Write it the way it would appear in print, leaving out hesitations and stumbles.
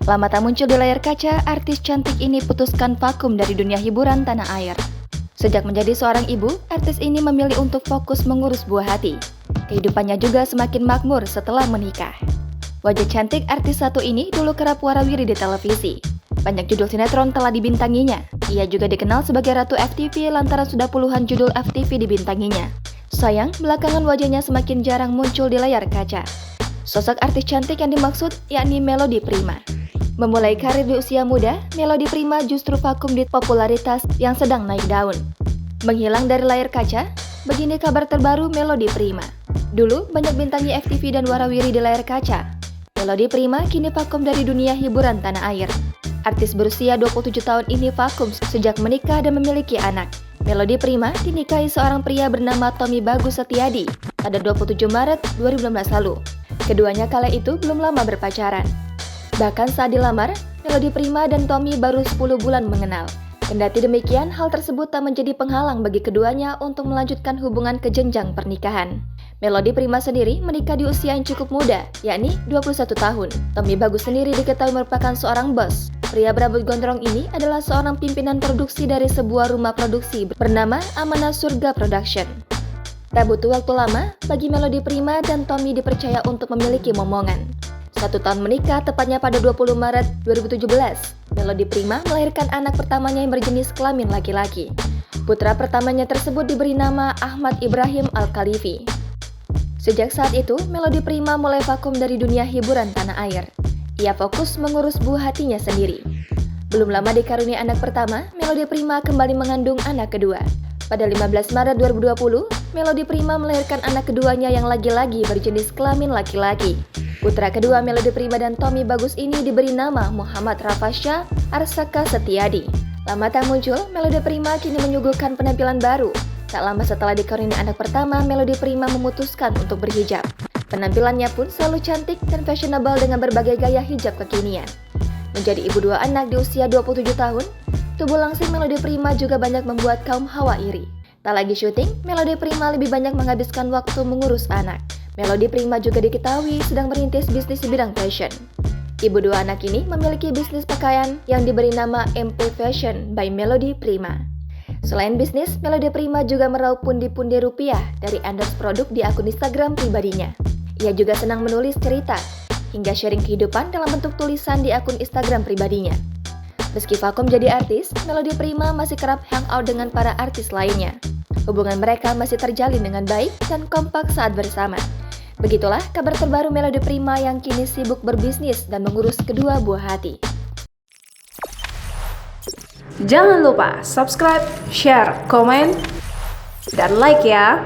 Lama tak muncul di layar kaca, artis cantik ini putuskan vakum dari dunia hiburan tanah air. Sejak menjadi seorang ibu, artis ini memilih untuk fokus mengurus buah hati. Kehidupannya juga semakin makmur setelah menikah. Wajah cantik artis satu ini dulu kerap warawiri di televisi. Banyak judul sinetron telah dibintanginya. Ia juga dikenal sebagai Ratu FTV lantaran sudah puluhan judul FTV dibintanginya. Sayang, belakangan wajahnya semakin jarang muncul di layar kaca. Sosok artis cantik yang dimaksud yakni Melody Prima. Memulai karir di usia muda, Melody Prima justru vakum di popularitas yang sedang naik daun. Menghilang dari layar kaca, begini kabar terbaru Melody Prima. Dulu banyak bintangi FTV dan warawiri di layar kaca. Melody Prima kini vakum dari dunia hiburan tanah air. Artis berusia 27 tahun ini vakum sejak menikah dan memiliki anak. Melody Prima dinikahi seorang pria bernama Tommy Bagus Setiadi pada 27 Maret 2016 lalu. Keduanya kala itu belum lama berpacaran. Bahkan saat dilamar, Melody Prima dan Tommy baru 10 bulan mengenal. Kendati demikian, hal tersebut tak menjadi penghalang bagi keduanya untuk melanjutkan hubungan ke jenjang pernikahan. Melody Prima sendiri menikah di usia yang cukup muda, yakni 21 tahun. Tommy Bagus sendiri diketahui merupakan seorang bos. Pria berambut gondrong ini adalah seorang pimpinan produksi dari sebuah rumah produksi bernama Amanah Surga Production. Tak butuh waktu lama bagi Melody Prima dan Tommy dipercaya untuk memiliki momongan. 1 tahun menikah tepatnya pada 20 Maret 2017, Melody Prima melahirkan anak pertamanya yang berjenis kelamin laki-laki. Putra pertamanya tersebut diberi nama Ahmad Ibrahim Al-Khalifi. Sejak saat itu, Melody Prima mulai vakum dari dunia hiburan tanah air. Ia fokus mengurus buah hatinya sendiri. Belum lama dikaruniai anak pertama, Melody Prima kembali mengandung anak kedua. Pada 15 Maret 2020, Melody Prima melahirkan anak keduanya yang lagi-lagi berjenis kelamin laki-laki. Putra kedua Melody Prima dan Tommy Bagus ini diberi nama Muhammad Rafasya Arsaka Setiadi. Lama tak muncul, Melody Prima kini menyuguhkan penampilan baru. Tak lama setelah dikaruniai anak pertama, Melody Prima memutuskan untuk berhijab. Penampilannya pun selalu cantik dan fashionable dengan berbagai gaya hijab kekinian. Menjadi ibu 2 anak di usia 27 tahun, tubuh langsing Melody Prima juga banyak membuat kaum hawa iri. Tak lagi syuting, Melody Prima lebih banyak menghabiskan waktu mengurus anak. Melody Prima juga diketahui sedang merintis bisnis di bidang fashion. Ibu 2 anak ini memiliki bisnis pakaian yang diberi nama MP Fashion by Melody Prima. Selain bisnis, Melody Prima juga meraup pundi-pundi rupiah dari endorse produk di akun Instagram pribadinya. Ia juga senang menulis cerita, hingga sharing kehidupan dalam bentuk tulisan di akun Instagram pribadinya. Meski vakum jadi artis, Melody Prima masih kerap hangout dengan para artis lainnya. Hubungan mereka masih terjalin dengan baik dan kompak saat bersama. Begitulah kabar terbaru Melody Prima yang kini sibuk berbisnis dan mengurus kedua buah hati. Jangan lupa subscribe, share, komen, dan like ya!